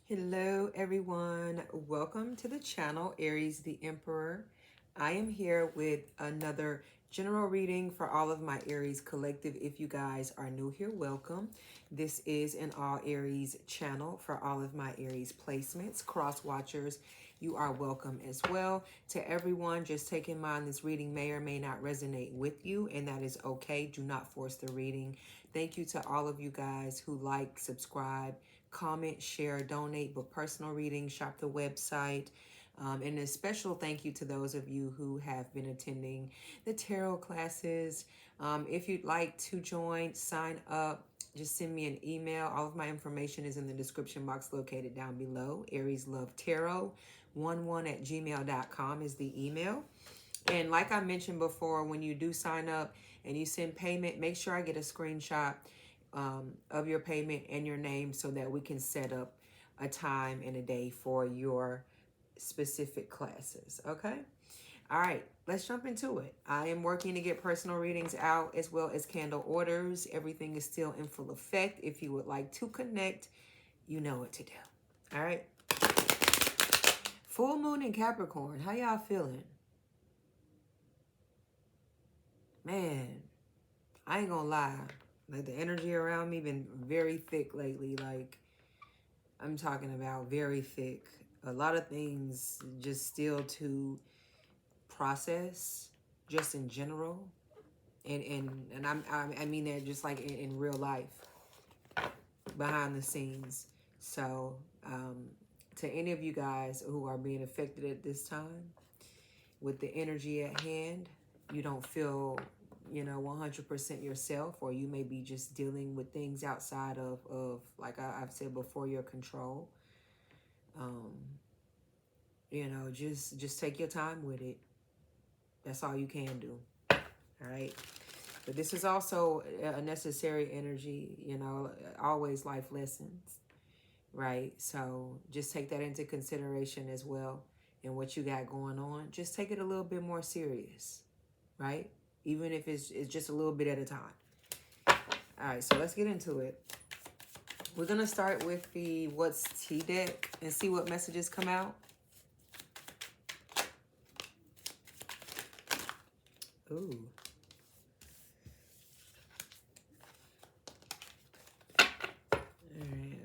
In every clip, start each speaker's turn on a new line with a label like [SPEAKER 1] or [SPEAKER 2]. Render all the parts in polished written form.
[SPEAKER 1] Hello everyone, welcome to the channel Aries the Emperor. I am here with another general reading for all of my Aries collective. If you guys are new here, welcome. This is an all Aries channel for all of my Aries placements. Cross watchers, you are welcome as well. To everyone, just take in mind this reading may or may not resonate with you, and that is okay. Do not force the reading. Thank you to all of you guys who like, subscribe, comment, share, donate, book personal readings, shop the website. And a special thank you to those of you who have been attending the tarot classes. If you'd like to join, sign up, just send me an email. All of my information is in the description box located down below. AriesLoveTarot11@gmail.com is the email. And like I mentioned before, when you do sign up and you send payment, make sure I get a screenshot of your payment and your name so that we can set up a time and a day for your specific classes. Okay. All right, let's jump into it. I am working to get personal readings out as well as candle orders. Everything is still in full effect. If you would like to connect, you know what to do. All right. Full moon in Capricorn. How y'all feeling? Man, I ain't gonna lie. Like, the energy around me been very thick lately. Like, I'm talking about very thick. A lot of things just still to process, just in general. And I mean that just like in real life, behind the scenes. So, to any of you guys who are being affected at this time with the energy at hand, you don't feel 100% yourself, or you may be just dealing with things outside of like I've said before, your control. Just take your time with it. That's all you can do. All right. But this is also a necessary energy, always life lessons, right? So just take that into consideration as well. And what you got going on, just take it a little bit more serious, right? Even if it's just a little bit at a time. All right, so let's get into it. We're going to start with the What's Tea deck and see what messages come out. Ooh. All right.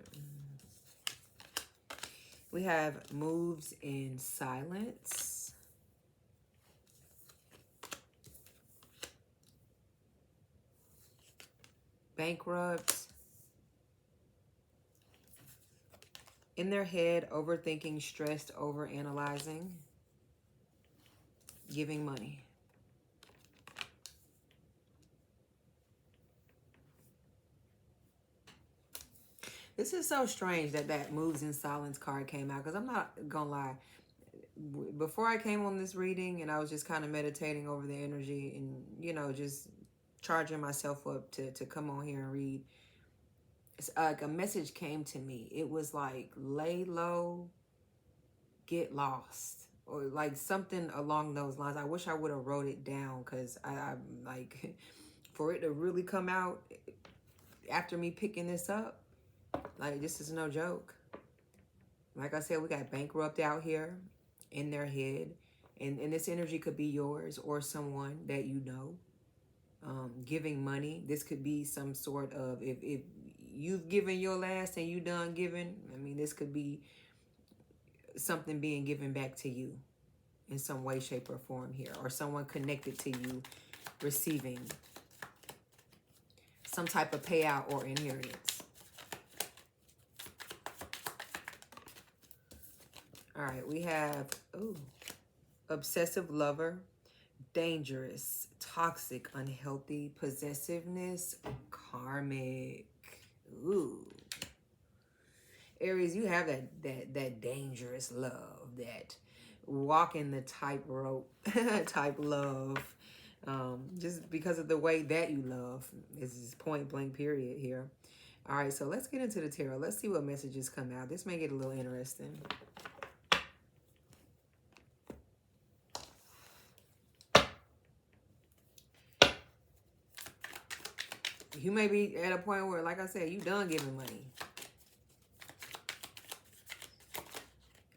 [SPEAKER 1] We have moves in silence. Bankrupts. In their head, overthinking, stressed, overanalyzing. Giving money. This is so strange that moves in silence card came out, because I'm not gonna lie. Before I came on this reading and I was just kind of meditating over the energy and, just charging myself up to come on here and read, it's like a message came to me. It was like, lay low, get lost, or like something along those lines. I wish I would have wrote it down, because I'm like, for it to really come out after me picking this up, like, this is no joke. Like I said, we got bankrupt out here in their head. And this energy could be yours or someone that you know. Giving money. This could be some sort of, if you've given your last and you done giving, I mean, this could be something being given back to you in some way, shape, or form here. Or someone connected to you receiving some type of payout or inheritance. All right, we have, obsessive lover, dangerous, toxic, unhealthy, possessiveness, karmic. Ooh. Aries, you have that dangerous love, that walking the tightrope type love. Just because of the way that you love. This is point blank period here. All right, so let's get into the tarot. Let's see what messages come out. This may get a little interesting. You may be at a point where, like I said, you done giving money.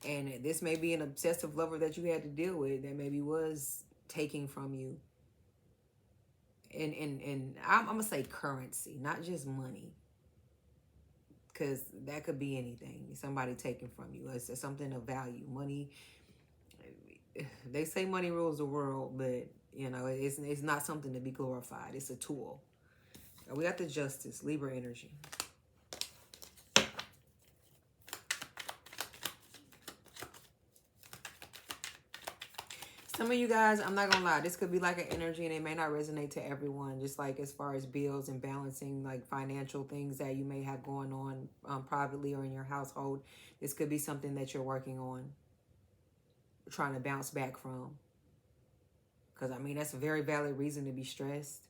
[SPEAKER 1] And this may be an obsessive lover that you had to deal with that maybe was taking from you. And I'm going to say currency, not just money. Because that could be anything. Somebody taking from you. It's something of value. Money, they say money rules the world, but, you know, it's not something to be glorified. It's a tool. We got the Justice, Libra energy. Some of you guys, I'm not gonna lie, this could be like an energy and it may not resonate to everyone. Just like as far as bills and balancing like financial things that you may have going on privately or in your household. This could be something that you're working on, trying to bounce back from. Because I mean, that's a very valid reason to be stressed.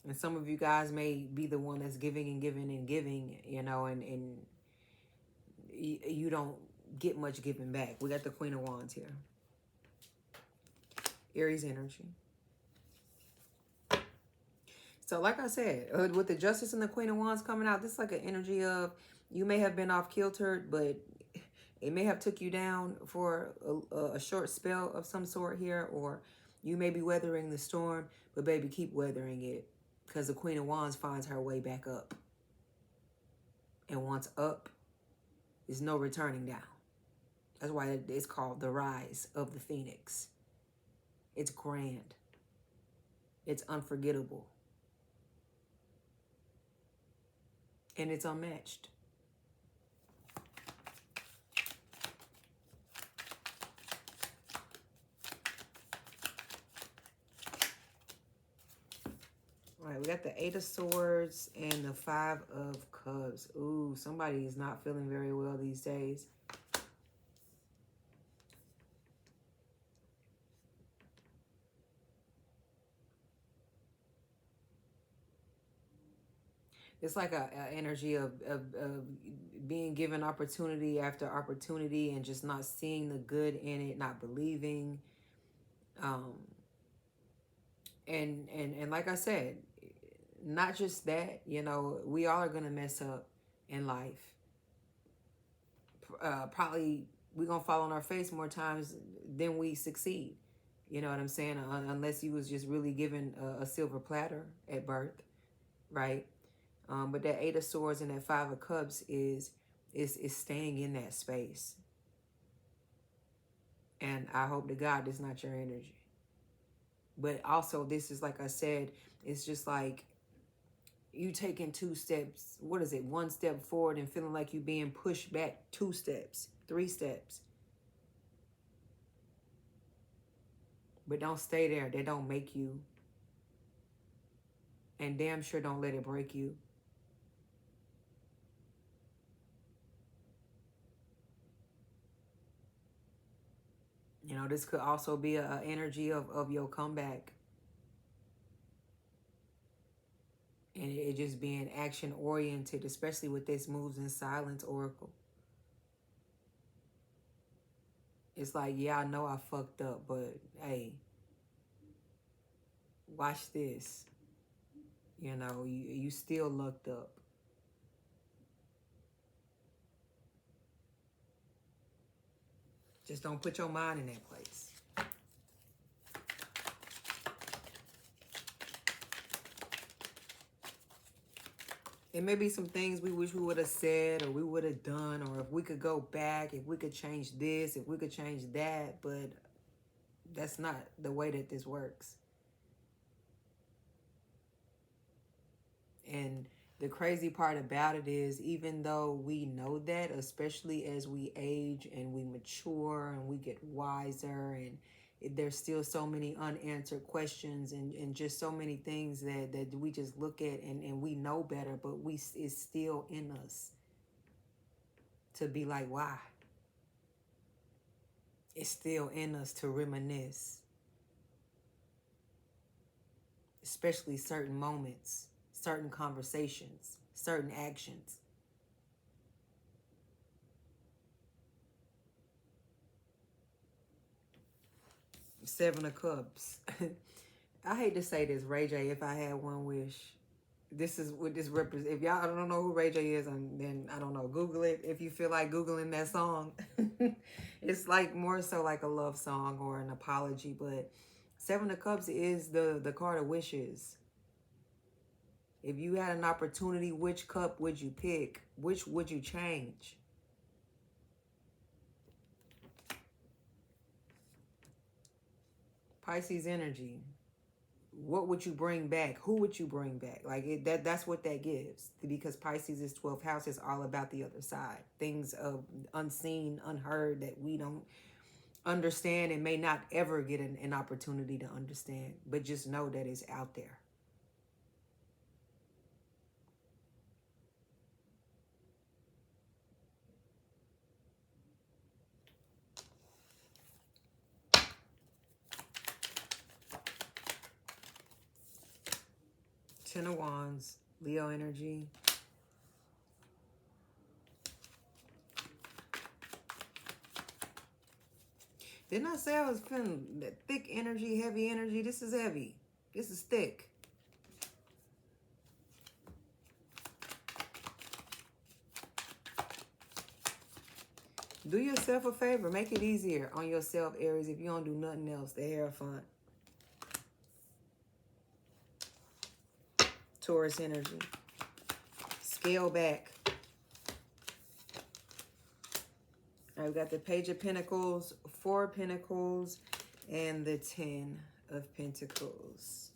[SPEAKER 1] And some of you guys may be the one that's giving and giving and giving, you know, and you don't get much giving back. We got the Queen of Wands here. Aries energy. So like I said, with the Justice and the Queen of Wands coming out, this is like an energy of you may have been off kilter, but it may have took you down for a short spell of some sort here, or you may be weathering the storm, but baby, keep weathering it, because the Queen of Wands finds her way back up. And once up, there's no returning down. That's why it's called the rise of the Phoenix. It's grand. It's unforgettable. And it's unmatched. All right, we got the 8 of Swords and the 5 of Cups. Ooh, somebody is not feeling very well these days. It's like a energy of being given opportunity after opportunity and just not seeing the good in it, not believing. And like I said, not just that, you know, we all are going to mess up in life. Probably we're going to fall on our face more times than we succeed. You know what I'm saying? Unless you was just really given a silver platter at birth, right? But that 8 of Swords and that 5 of Cups is staying in that space. And I hope to God this is not your energy. But also this is, like I said, it's just like you taking 2 steps. What is it? 1 step forward and feeling like you being pushed back 2 steps, 3 steps. But don't stay there. They don't make you. And damn sure don't let it break you. You know, this could also be an energy of your comeback. And it just being action-oriented, especially with this Moves in Silence Oracle. It's like, yeah, I know I fucked up, but hey, watch this. You know, you still looked up. Just don't put your mind in that place. It may be some things we wish we would have said or we would have done, or if we could go back, if we could change this, if we could change that, but that's not the way that this works. And the crazy part about it is, even though we know that, especially as we age and we mature and we get wiser, and there's still so many unanswered questions and just so many things that we just look at and we know better, but it's still in us to be like, why? It's still in us to reminisce, especially certain moments, certain conversations, certain actions. Seven of Cups. I hate to say this, Ray J, if I had one wish, This is what this represents. If y'all don't know who Ray J is, then I don't know. Google it if you feel like Googling that song. It's like more so like a love song or an apology. But Seven of Cups is the card of wishes. If you had an opportunity, which cup would you pick? Which would you change? Pisces energy. What would you bring back? Who would you bring back? Like that's what that gives. Because Pisces is 12th house. It's all about the other side. Things of unseen, unheard that we don't understand and may not ever get an opportunity to understand. But just know that it's out there. Ten of Wands, Leo energy. Didn't I say I was feeling that thick energy, heavy energy? This is heavy. This is thick. Do yourself a favor. Make it easier on yourself, Aries, if you don't do nothing else. The Hierophant. Taurus energy. Scale back. All right, we got the Page of Pentacles, Four of Pentacles, and the 10 of Pentacles.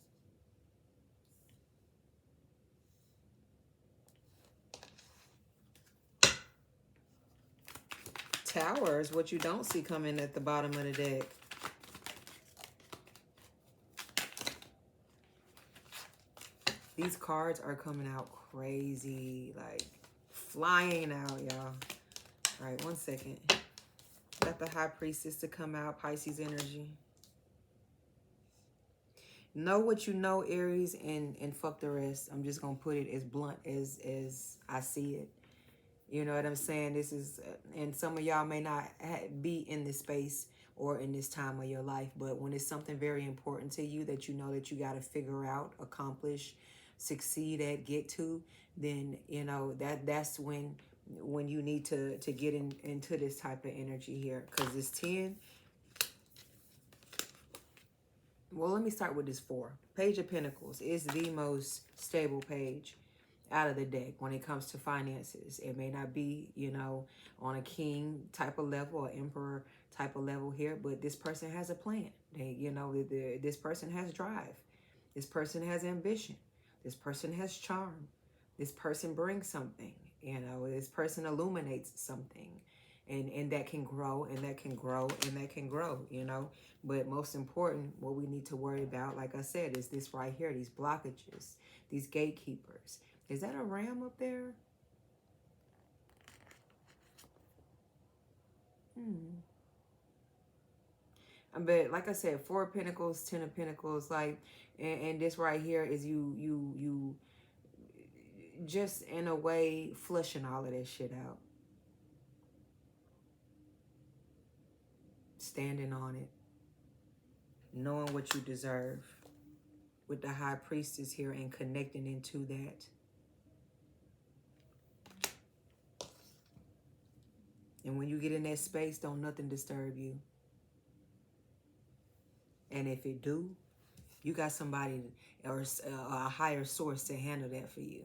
[SPEAKER 1] Tower is what you don't see coming at the bottom of the deck. These cards are coming out crazy, like flying out, y'all. All right, one second. Got the High Priestess to come out, Pisces energy. Know what you know, Aries, and fuck the rest. I'm just going to put it as blunt as I see it. You know what I'm saying? This is, and some of y'all may not be in this space or in this time of your life, but when it's something very important to you that you know that you got to figure out, accomplish, succeed at, get to, then, you know, that's when you need to get into this type of energy here. Because this 10, well, let me start with this 4. Page of Pentacles is the most stable page out of the deck when it comes to finances. It may not be, you know, on a king type of level or emperor type of level here, but this person has a plan. They, you know, this person has drive. This person has ambition. This person has charm. This person brings something. You know, this person illuminates something. And that can grow, and that can grow, and that can grow, you know. But most important, what we need to worry about, like I said, is this right here, these blockages, these gatekeepers. Is that a ram up there? But like I said, 4 of Pentacles, 10 of Pentacles, like, and this right here is you just in a way flushing all of that shit out. Standing on it. Knowing what you deserve. With the High Priestess here and connecting into that. And when you get in that space, don't nothing disturb you. And if it do, you got somebody or a higher source to handle that for you.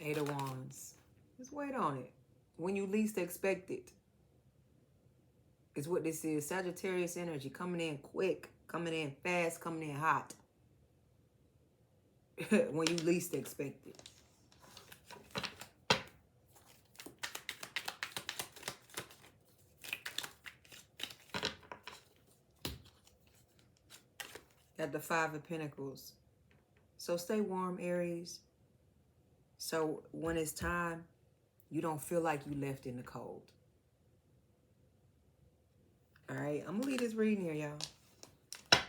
[SPEAKER 1] Eight of Wands. Just wait on it. When you least expect it. Is what this is. Sagittarius energy coming in quick, coming in fast, coming in hot. When you least expect it. Got the 5 of Pentacles. So stay warm, Aries. So when it's time, you don't feel like you left in the cold. All right, I'm going to leave this reading here, y'all.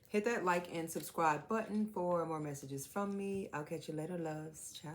[SPEAKER 1] Hit that like and subscribe button for more messages from me. I'll catch you later, loves. Ciao.